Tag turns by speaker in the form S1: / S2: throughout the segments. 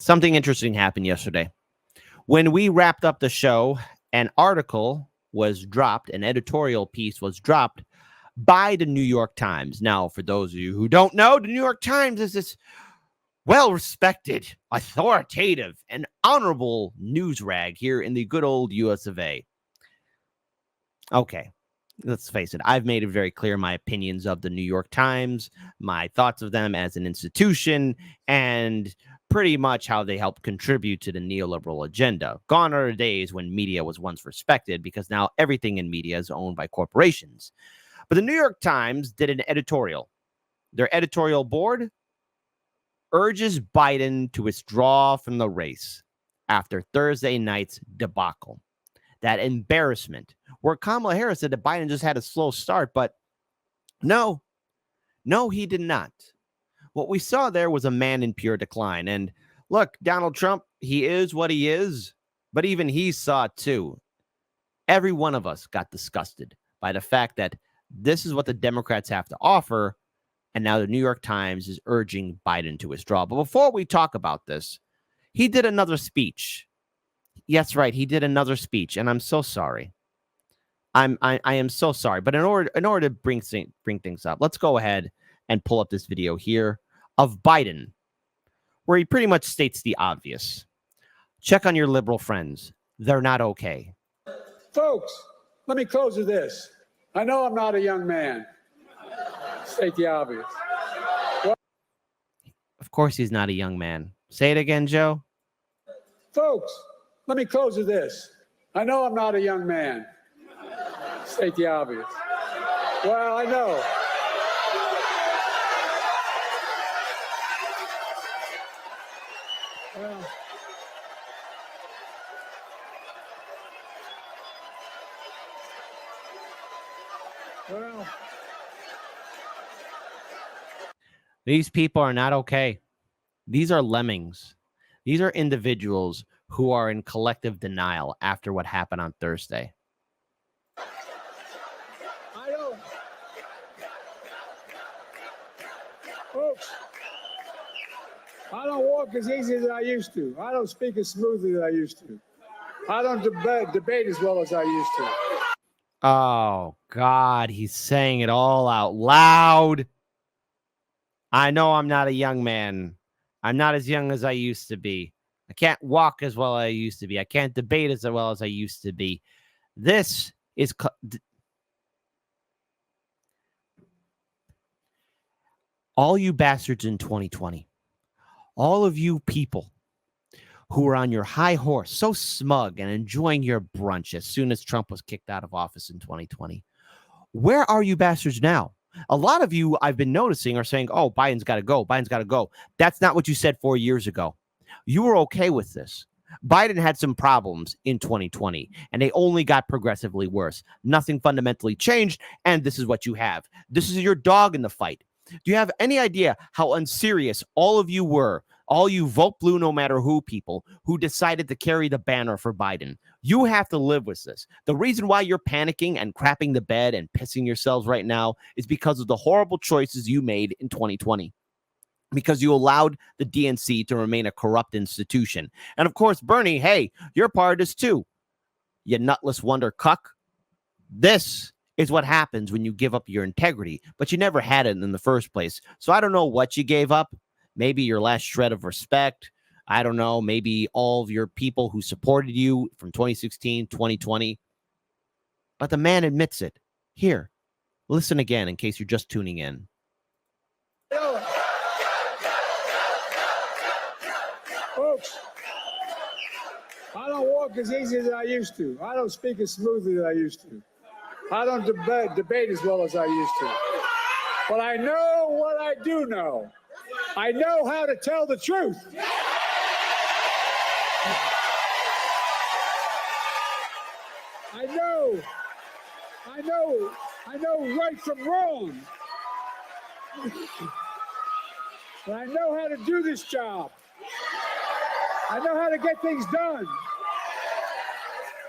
S1: Something interesting happened yesterday. When we wrapped up the show, an article was dropped, an editorial piece was dropped by the New York Times. Now, for those of you who don't know, the New York Times is this well-respected, authoritative, and honorable news rag here in the good old US of A. Okay, let's face it. I've made it very clear my opinions of the New York Times, my thoughts of them as an institution, and pretty much how they help contribute to the neoliberal agenda. Gone are the days when media was once respected, because now everything in media is owned by corporations. But the New York Times did an editorial. Their editorial board urges Biden to withdraw from the race after Thursday night's debacle. That embarrassment, where Kamala Harris said that Biden just had a slow start, but no, he did not. What we saw there was a man in pure decline. And look, Donald Trump, he is what he is, but even he saw it too. Every one of us got disgusted by the fact that this is what the Democrats have to offer, and now the New York Times is urging Biden to withdraw. But before we talk about this, he did another speech. Yes, right, he did another speech, and I'm so sorry. I am so sorry. But in order to bring things up, let's go ahead and pull up this video here of Biden, where he pretty much states the obvious. Check on your liberal friends. They're not okay.
S2: Folks, let me close with this. I know I'm not a young man. State the obvious.
S1: Of course he's not a young man. Say it again, Joe.
S2: Folks, let me close with this. I know I'm not a young man. State the obvious. Well, I know. Well,
S1: these people are not okay. These are lemmings. These are individuals who are in collective denial after what happened on Thursday.
S2: Folks, I don't walk as easy as I used to. I don't speak as smoothly as I used to. I don't debate as well as I used to.
S1: Oh, God, he's saying it all out loud. I know I'm not a young man. I'm not as young as I used to be. I can't walk as well as I used to be. I can't debate as well as I used to be. This is... all you bastards in 2020, all of you people who were on your high horse, so smug and enjoying your brunch as soon as Trump was kicked out of office in 2020, where are you bastards now? A lot of you, I've been noticing, are saying, oh, Biden's got to go. Biden's got to go. That's not what you said 4 years ago. You were okay with this. Biden had some problems in 2020, and they only got progressively worse. Nothing fundamentally changed, and this is what you have. This is your dog in the fight. Do you have any idea how unserious all of you were, all you vote blue no matter who people who decided to carry the banner for Biden? You have to live with this. The reason why you're panicking and crapping the bed and pissing yourselves right now is because of the horrible choices you made in 2020. Because you allowed the DNC to remain a corrupt institution. And of course, Bernie, hey, you're part of this too. You nutless wonder cuck. This is what happens when you give up your integrity, but you never had it in the first place. So I don't know what you gave up. Maybe your last shred of respect. I don't know. Maybe all of your people who supported you from 2016, 2020. But the man admits it. Here, listen again in case you're just tuning in.
S2: Folks, I don't walk as easy as I used to. I don't speak as smoothly as I used to. I don't debate as well as I used to. But I know what I do know. I know how to tell the truth. I know right from wrong. And I know how to do this job. I know how to get things done.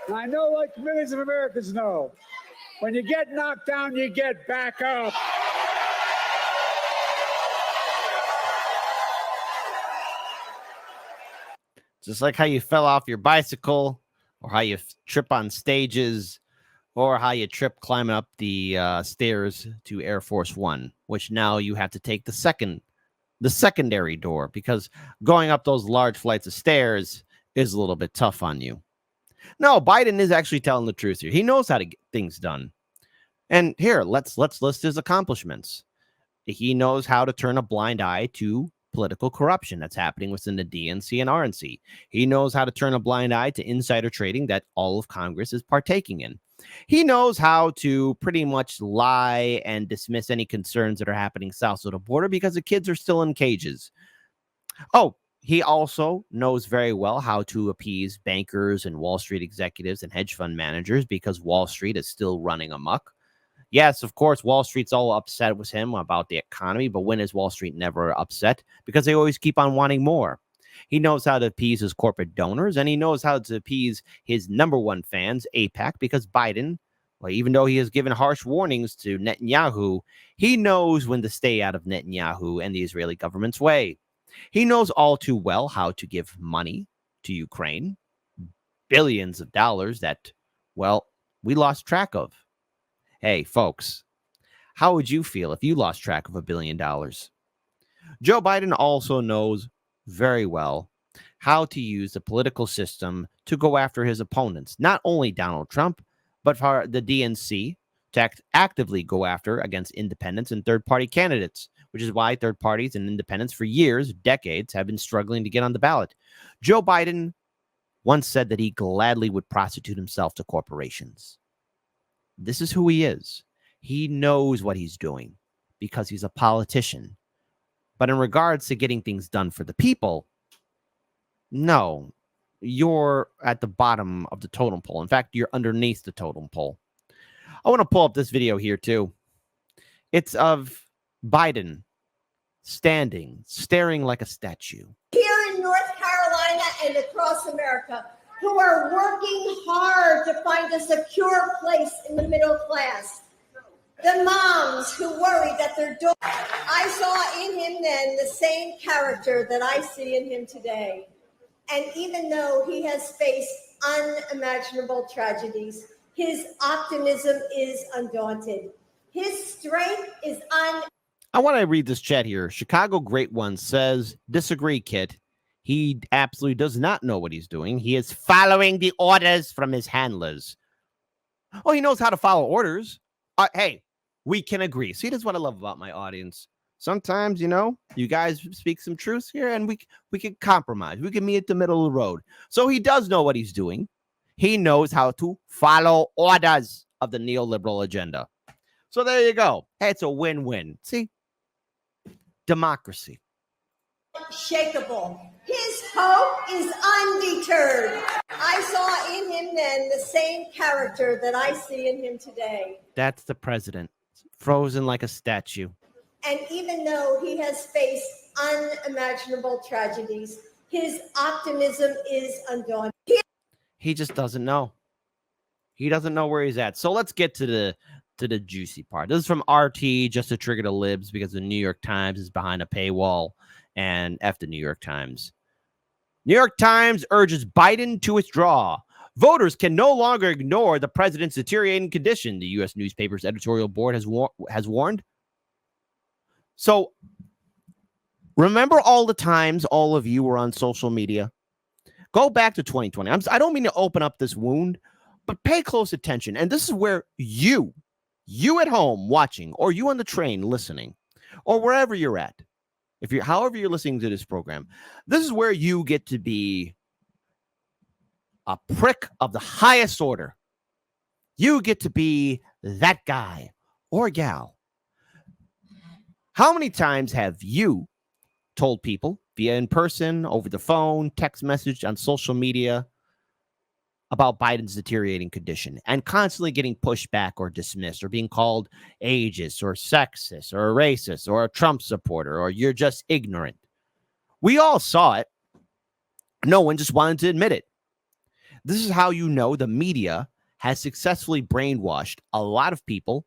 S2: And I know, like millions of Americans know, when you get knocked down, you get back up.
S1: Just like how you fell off your bicycle, or how you trip on stages, or how you trip climbing up the stairs to Air Force One, which now you have to take the secondary door, because going up those large flights of stairs is a little bit tough on you. No, Biden is actually telling the truth here. He knows how to get things done. And here, let's list his accomplishments. He knows how to turn a blind eye to political corruption that's happening within the DNC and RNC. He knows how to turn a blind eye to insider trading that all of Congress is partaking in. He knows how to pretty much lie and dismiss any concerns that are happening south of the border because the kids are still in cages. Oh, he also knows very well how to appease bankers and Wall Street executives and hedge fund managers because Wall Street is still running amok. Yes, of course, Wall Street's all upset with him about the economy, but when is Wall Street never upset? Because they always keep on wanting more. He knows how to appease his corporate donors, and he knows how to appease his number one fans, AIPAC, because Biden, well, even though he has given harsh warnings to Netanyahu, he knows when to stay out of Netanyahu and the Israeli government's way. He knows all too well how to give money to Ukraine, billions of dollars that, well, we lost track of. Hey, folks, how would you feel if you lost track of $1 billion? Joe Biden also knows very well how to use the political system to go after his opponents, not only Donald Trump, but for the DNC to actively go after against independents and third-party candidates, which is why third parties and independents for years, decades, have been struggling to get on the ballot. Joe Biden once said that he gladly would prostitute himself to corporations. This is who he is. He knows what he's doing because he's a politician. But in regards to getting things done for the people, no, you're at the bottom of the totem pole. In fact, you're underneath the totem pole. I want to pull up this video here too. It's of Biden standing, staring like a statue.
S3: Here in North Carolina and across America, who are working hard to find a secure place in the middle class. The moms who worry that their daughter, I saw in him then the same character that I see in him today. And even though he has faced unimaginable tragedies, his optimism is undaunted. His strength is
S1: I want to read this chat here. Chicago Great One says, disagree, Kit. He absolutely does not know what he's doing. He is following the orders from his handlers. Oh, he knows how to follow orders. Hey, we can agree. See, that's what I love about my audience. Sometimes, you guys speak some truth here, and we can compromise. We can meet at the middle of the road. So he does know what he's doing. He knows how to follow orders of the neoliberal agenda. So there you go. Hey, it's a win-win. See? Democracy.
S3: unshakable. His hope is undeterred. I saw in him then the same character that I see in him today.
S1: That's the president, frozen like a statue.
S3: And even though he has faced unimaginable tragedies, his optimism is undaunted.
S1: He just doesn't know. He doesn't know where he's at. So let's get to the juicy part. This is from RT, just to trigger the libs, because the New York Times is behind a paywall, and F the New York Times. New York Times urges Biden to withdraw. Voters can no longer ignore the president's deteriorating condition, the U.S. newspaper's editorial board has warned. So remember all the times all of you were on social media? Go back to 2020. I don't mean to open up this wound, but pay close attention. And this is where you at home watching, or you on the train listening, or wherever you're at, however you're listening to this program, this is where you get to be a prick of the highest order. You get to be that guy or gal. How many times have you told people via in person, over the phone, text message, on social media about Biden's deteriorating condition, and constantly getting pushed back or dismissed, or being called ageist or sexist or a racist or a Trump supporter, or you're just ignorant? We all saw it. No one just wanted to admit it. This is how you know the media has successfully brainwashed a lot of people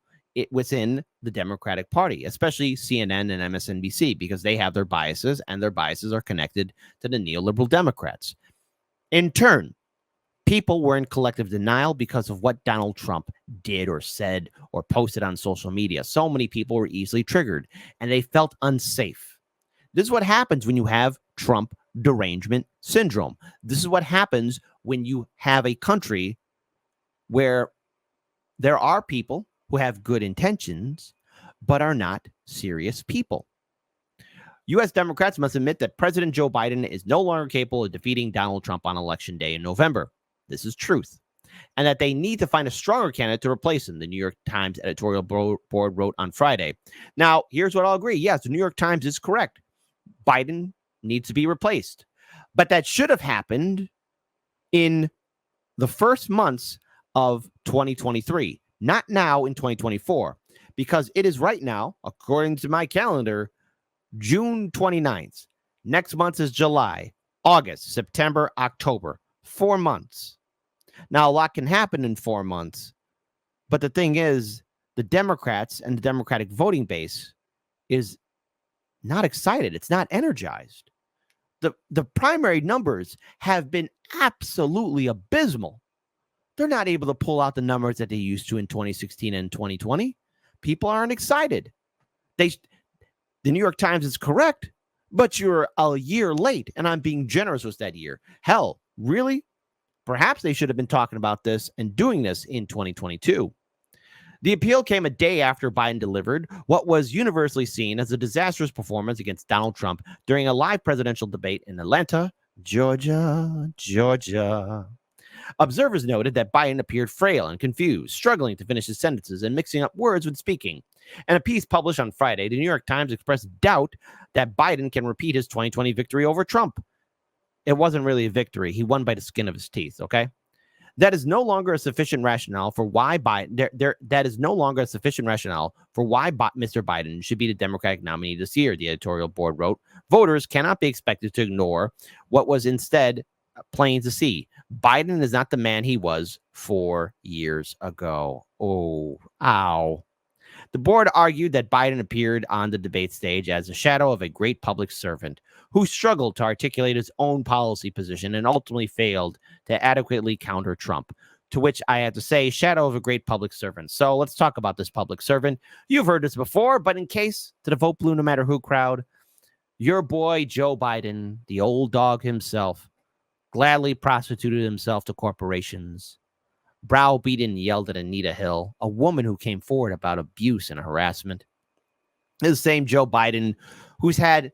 S1: within the Democratic Party, especially CNN and MSNBC, because they have their biases, and their biases are connected to the neoliberal Democrats. In turn, people were in collective denial because of what Donald Trump did or said or posted on social media. So many people were easily triggered and they felt unsafe. This is what happens when you have Trump derangement syndrome. This is what happens when you have a country where there are people who have good intentions but are not serious people. U.S. Democrats must admit that President Joe Biden is no longer capable of defeating Donald Trump on Election Day in November. This is truth. And that they need to find a stronger candidate to replace him, the New York Times editorial board wrote on Friday. Now, here's what I'll agree. Yes, the New York Times is correct. Biden needs to be replaced. But that should have happened in the first months of 2023, not now in 2024, because it is right now, according to my calendar, June 29th. Next month is July, August, September, October. 4 months. Now, a lot can happen in 4 months. But the thing is, the Democrats and the Democratic voting base is not excited. It's not energized. The primary numbers have been absolutely abysmal. They're not able to pull out the numbers that they used to in 2016 and 2020. People aren't excited. The New York Times is correct, but you're a year late, and I'm being generous with that year. Hell, really? Perhaps they should have been talking about this and doing this in 2022. The appeal came a day after Biden delivered what was universally seen as a disastrous performance against Donald Trump during a live presidential debate in Atlanta, Georgia. Observers noted that Biden appeared frail and confused, struggling to finish his sentences and mixing up words when speaking. In a piece published on Friday, the New York Times expressed doubt that Biden can repeat his 2020 victory over Trump. It wasn't really a victory. He won by the skin of his teeth, okay? That is no longer a sufficient rationale for why Biden. That is no longer a sufficient rationale for why Mr. Biden should be the Democratic nominee this year, the editorial board wrote. Voters cannot be expected to ignore what was instead plain to see. Biden is not the man he was 4 years ago. Oh, ow. The board argued that Biden appeared on the debate stage as a shadow of a great public servant who struggled to articulate his own policy position and ultimately failed to adequately counter Trump. To which I had to say, shadow of a great public servant. So let's talk about this public servant. You've heard this before, but in case to the Vote Blue No Matter Who crowd, your boy Joe Biden, the old dog himself, gladly prostituted himself to corporations, browbeaten and yelled at Anita Hill, a woman who came forward about abuse and harassment. This is the same Joe Biden who's had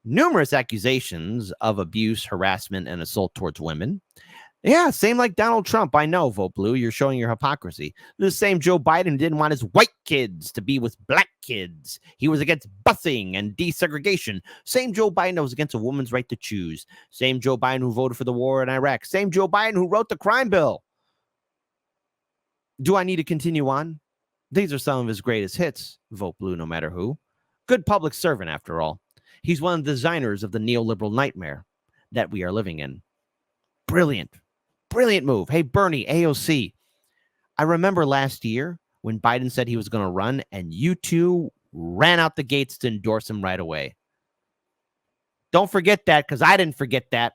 S1: numerous accusations of abuse, harassment, and assault towards women. Yeah, same like Donald Trump. I know, Vote Blue, you're showing your hypocrisy. The same Joe Biden who didn't want his white kids to be with black kids. He was against busing and desegregation. Same Joe Biden that was against a woman's right to choose. Same Joe Biden who voted for the war in Iraq. Same Joe Biden who wrote the crime bill. Do I need to continue on? These are some of his greatest hits, Vote Blue No Matter Who. Good public servant, after all. He's one of the designers of the neoliberal nightmare that we are living in. Brilliant move. Hey, Bernie, AOC. I remember last year when Biden said he was going to run, and you two ran out the gates to endorse him right away. Don't forget that, because I didn't forget that.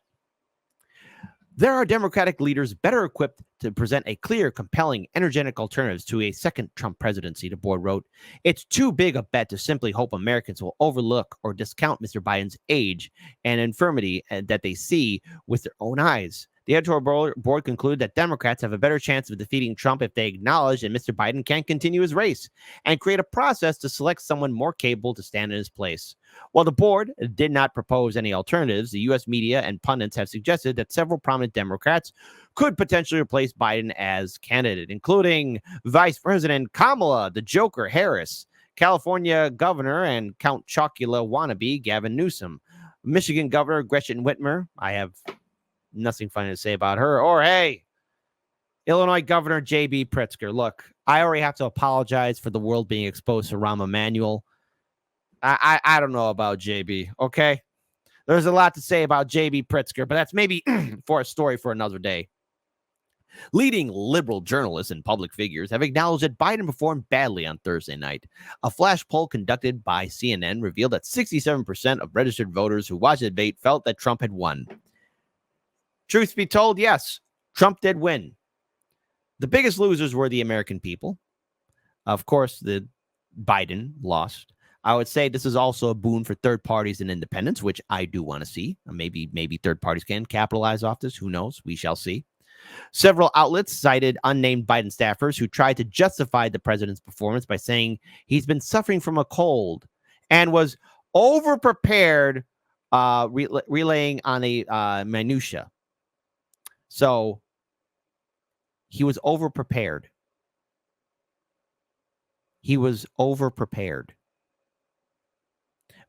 S1: There are Democratic leaders better equipped to present a clear, compelling, energetic alternatives to a second Trump presidency, the board wrote. It's too big a bet to simply hope Americans will overlook or discount Mr. Biden's age and infirmity that they see with their own eyes. The editorial board concluded that Democrats have a better chance of defeating Trump if they acknowledge that Mr. Biden can't continue his race and create a process to select someone more capable to stand in his place. While the board did not propose any alternatives, the U.S. media and pundits have suggested that several prominent Democrats could potentially replace Biden as candidate, including Vice President Kamala, the Joker Harris, California Governor and Count Chocula wannabe Gavin Newsom, Michigan Governor Gretchen Whitmer. I have nothing funny to say about her. Or, hey, Illinois Governor J.B. Pritzker. Look, I already have to apologize for the world being exposed to Rahm Emanuel. I don't know about JB, okay? There's a lot to say about JB Pritzker, but that's maybe for a story for another day. Leading liberal journalists and public figures have acknowledged that Biden performed badly on Thursday night. A flash poll conducted by CNN revealed that 67% of registered voters who watched the debate felt that Trump had won. Truth be told, yes, Trump did win. The biggest losers were the American people. Of course, the Biden lost. I would say this is also a boon for third parties and independents, which I do want to see. Maybe third parties can capitalize off this. Who knows? We shall see. Several outlets cited unnamed Biden staffers who tried to justify the president's performance by saying he's been suffering from a cold and was overprepared, relaying on a minutia. So he was overprepared. He was overprepared.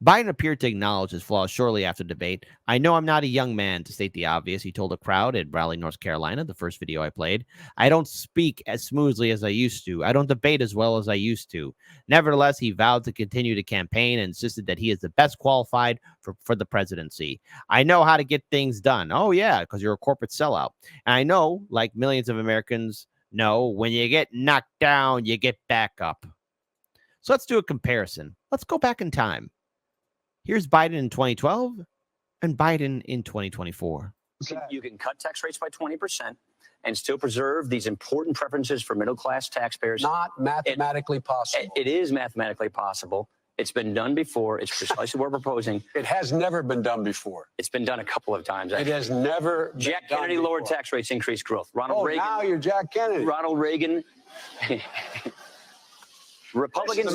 S1: Biden appeared to acknowledge his flaws shortly after the debate. I know I'm not a young man, to state the obvious, he told a crowd at Raleigh, North Carolina, the first video I played. I don't speak as smoothly as I used to. I don't debate as well as I used to. Nevertheless, he vowed to continue to campaign and insisted that he is the best qualified for the presidency. I know how to get things done. Oh, yeah, because you're a corporate sellout. And I know, like millions of Americans know, when you get knocked down, you get back up. So let's do a comparison. Let's go back in time. Here's Biden in 2012 and Biden in 2024.
S4: You can cut tax rates by 20% and still preserve these important preferences for middle-class taxpayers.
S5: Not mathematically possible.
S4: It is mathematically possible. It's been done before. It's precisely what we're proposing.
S5: It has never been done before.
S4: It's been done a couple of times.
S5: It has never been
S4: Jack
S5: done
S4: Kennedy
S5: before.
S4: lowered tax rates, increased growth. Ronald Reagan.
S5: Now you're Jack Kennedy.
S4: Ronald Reagan. Republicans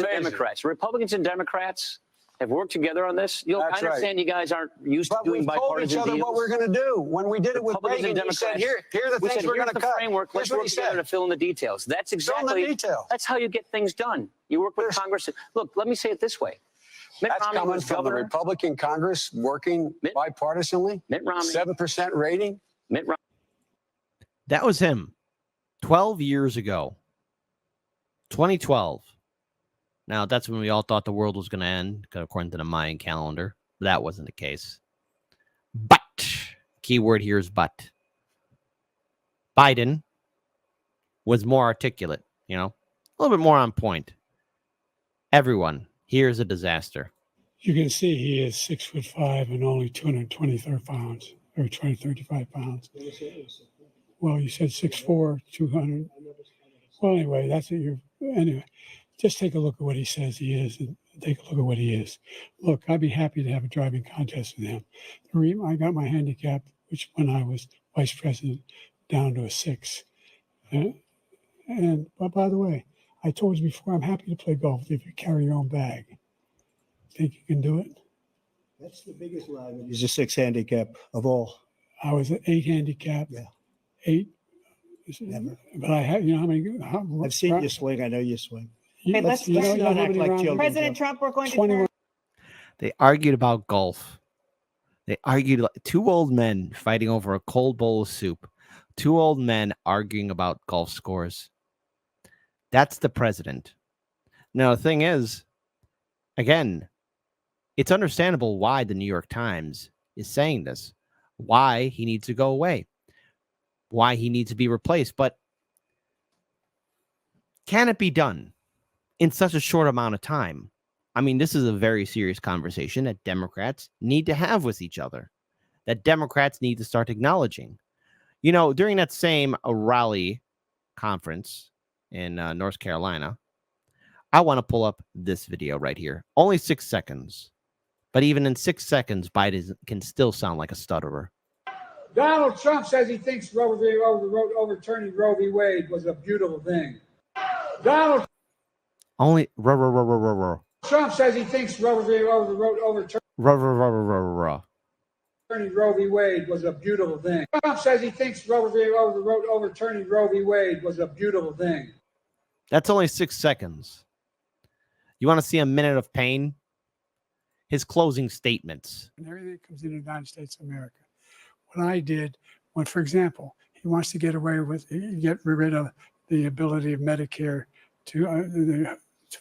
S4: and Democrats have worked together on this. I understand you guys aren't used to doing bipartisan deals.
S5: We told each other what we're going to do. When we did it with Reagan, he said, here are the things we're going to cut.
S4: Framework. Let's work together to fill in the details. That's exactly, that's how you get things done. You work with Congress. Look, let me say it this way.
S5: That's coming from the Republican Congress working bipartisanly.
S4: Mitt Romney.
S5: 7% rating.
S4: Mitt Romney.
S1: That was him 12 years ago. 2012. Now, that's when we all thought the world was going to end, according to the Mayan calendar. That wasn't the case. But, keyword here is but. Biden was more articulate, a little bit more on point. Everyone, here's a disaster.
S6: You can see he is 6'5" and only 223 pounds, or 235 pounds. Well, you said 6'4", 200. Well, anyway, that's what you're. Anyway, just take a look at what he says he is, and take a look at what he is. Look, I'd be happy to have a driving contest with him. I got my handicap, which when I was vice president, down to a 6. But by the way, I told you before, I'm happy to play golf if you carry your own bag. Think you can do it?
S7: That's the biggest line. He's a 6 handicap of all.
S6: I was an 8 handicap.
S7: Yeah.
S6: 8.
S7: Never.
S6: But I have, how many?
S7: I've seen you swing. I know you swing.
S8: Okay, let's
S7: don't act like children.
S8: President Trump, we're going to turn.
S1: They argued about golf. They argued like 2 old men fighting over a cold bowl of soup. 2 old men arguing about golf scores. That's the president. Now, the thing is, again, it's understandable why the New York Times is saying this, why he needs to go away, why he needs to be replaced. But can it be done in such a short amount of time? I mean, this is a very serious conversation that Democrats need to have with each other, that Democrats need to start acknowledging. During that same Raleigh conference in North Carolina, I want to pull up this video right here. Only 6 seconds. But even in 6 seconds, Biden can still sound like a stutterer.
S2: Donald Trump says he thinks overturning Roe v. Wade was a beautiful thing. Donald Trump says he thinks overturning Roe v. Wade was a beautiful thing. Trump says he thinks overturning Roe v. Wade was a beautiful thing.
S1: That's only 6 seconds. You want to see a minute of pain? His closing statements.
S6: And everything that comes in the United States of America. What I did, for example, he wants to get rid of the ability of Medicare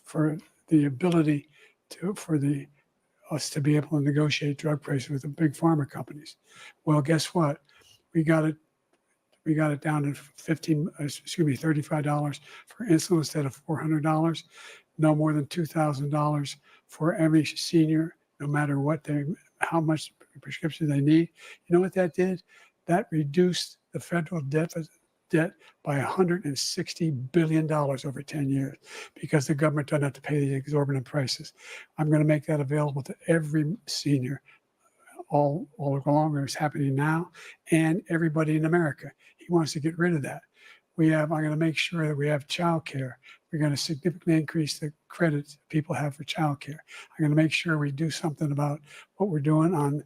S6: for us to be able to negotiate drug prices with the big pharma companies. Well, guess what? We got it down to $35 for insulin instead of $400. No more than $2,000 for every senior, no matter how much prescription they need. You know what that did? That reduced the federal debt by $160 billion over 10 years because the government doesn't have to pay the exorbitant prices. I'm going to make that available to every senior all along. It's happening now, and everybody in America. He wants to get rid of that. I'm going to make sure that we have child care. We're going to significantly increase the credit people have for child care. I'm going to make sure we do something about what we're doing on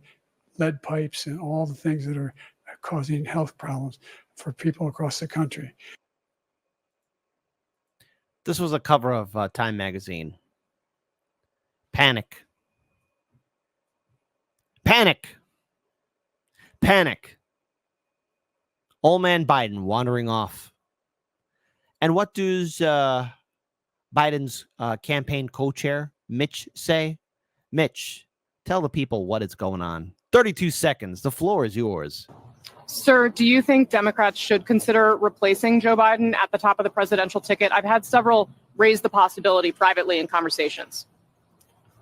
S6: lead pipes and all the things that are causing health problems for people across the country.
S1: This was a cover of Time magazine. Panic. Panic. Panic. Old man Biden wandering off. And what does Biden's campaign co-chair, Mitch, say? Mitch, tell the people what is going on. 32 seconds. The floor is yours.
S9: Sir, do you think Democrats should consider replacing Joe Biden at the top of the presidential ticket? I've had several raise the possibility privately in conversations.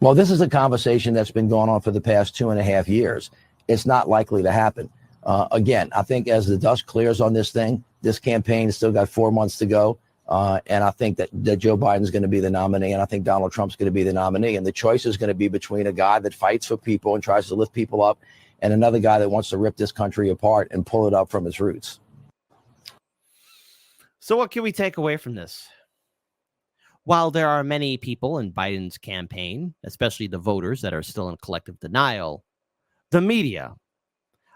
S10: Well, this is a conversation that's been going on for the past 2.5 years. It's not likely to happen. Again, I think as the dust clears on this thing, this campaign has still got 4 months to go. And I think that Joe Biden's going to be the nominee, and I think Donald Trump's going to be the nominee. And the choice is going to be between a guy that fights for people and tries to lift people up and another guy that wants to rip this country apart and pull it up from its roots.
S1: So what can we take away from this? While there are many people in Biden's campaign, especially the voters that are still in collective denial, the media,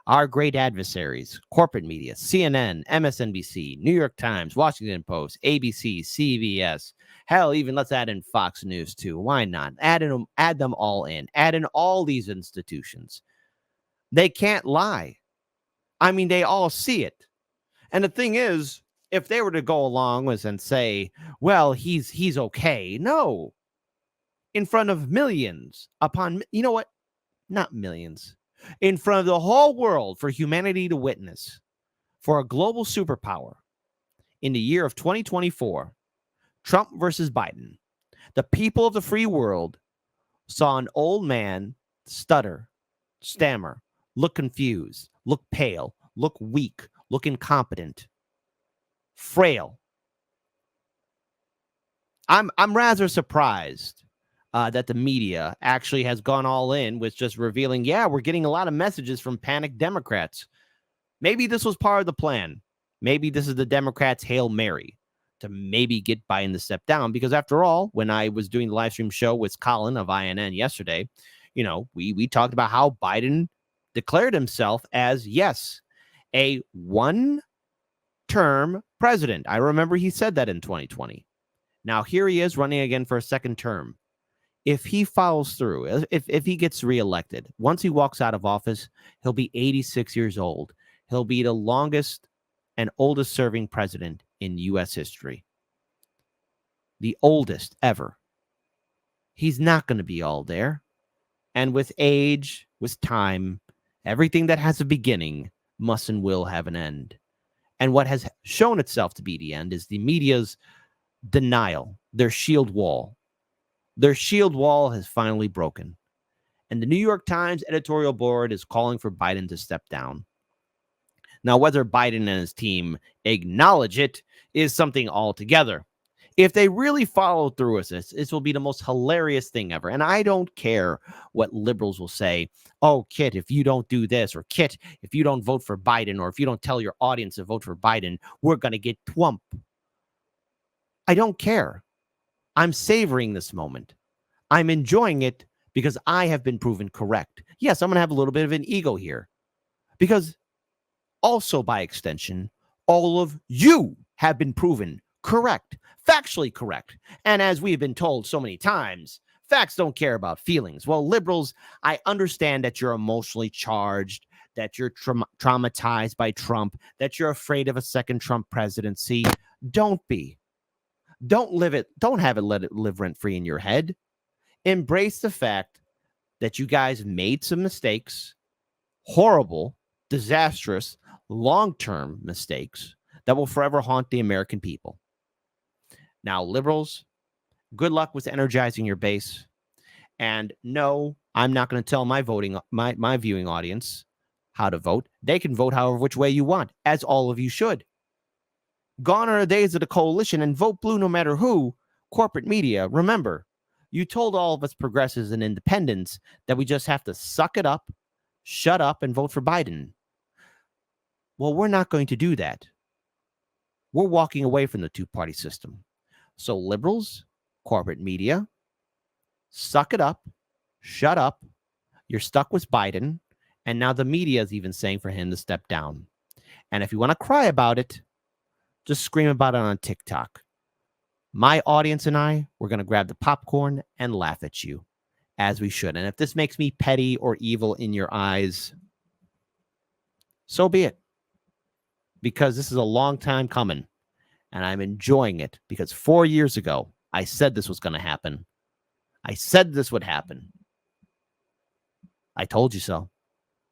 S1: our great adversaries, corporate media, CNN, MSNBC, New York Times, Washington Post, ABC, CBS, hell, even let's add in Fox News too. Why not? Add them all in. Add in all these institutions. They can't lie. I mean, they all see it. And the thing is, if they were to go along with and say, well, he's okay. No. In front of millions upon, you know what? Not millions. In front of the whole world for humanity to witness, for a global superpower in the year of 2024, Trump versus Biden, the people of the free world saw an old man stutter, stammer, look confused, look pale, look weak, look incompetent, frail. I'm rather surprised that the media actually has gone all in with just revealing, yeah, we're getting a lot of messages from panicked Democrats. Maybe this was part of the plan. Maybe this is the Democrats' Hail Mary to maybe get Biden to step down. Because after all, when I was doing the live stream show with Colin of INN yesterday, you know, we talked about how Biden declared himself as, yes, a one-term president. I remember he said that in 2020. Now here he is running again for a second term. If he follows through, if he gets reelected, once he walks out of office, he'll be 86 years old. He'll be the longest and oldest serving president in U.S. history. The oldest ever. He's not going to be all there. And with age, with time, everything that has a beginning must and will have an end. And what has shown itself to be the end is the media's denial, their shield wall. Their shield wall has finally broken. And the New York Times editorial board is calling for Biden to step down. Now, whether Biden and his team acknowledge it is something altogether. If they really follow through with this will be the most hilarious thing ever. And I don't care what liberals will say. Oh, Kit, if you don't do this, or Kit, if you don't vote for Biden, or if you don't tell your audience to vote for Biden, we're going to get twump. I don't care. I'm savoring this moment. I'm enjoying it because I have been proven correct. Yes, I'm going to have a little bit of an ego here because also by extension, all of you have been proven correct, factually correct. And as we've been told so many times, facts don't care about feelings. Well, liberals, I understand that you're emotionally charged, that you're traumatized by Trump, that you're afraid of a second Trump presidency. Don't be. Don't live it. Don't have it. Let it live rent free in your head. Embrace the fact that you guys made some mistakes, horrible, disastrous, long-term mistakes that will forever haunt the American people. Now, liberals, good luck with energizing your base. And no, I'm not going to tell my viewing audience how to vote. They can vote however which way you want, as all of you should. Gone are the days of the coalition and vote blue no matter who. Corporate media, remember, you told all of us progressives and independents that we just have to suck it up, shut up, and vote for Biden. Well, we're not going to do that. We're walking away from the two-party system. So liberals, corporate media, suck it up, shut up. You're stuck with Biden. And now the media is even saying for him to step down. And if you want to cry about it, just scream about it on TikTok. My audience and I, we're going to grab the popcorn and laugh at you, as we should. And if this makes me petty or evil in your eyes, so be it. Because this is a long time coming, and I'm enjoying it. Because 4 years ago, I said this was going to happen. I said this would happen. I told you so.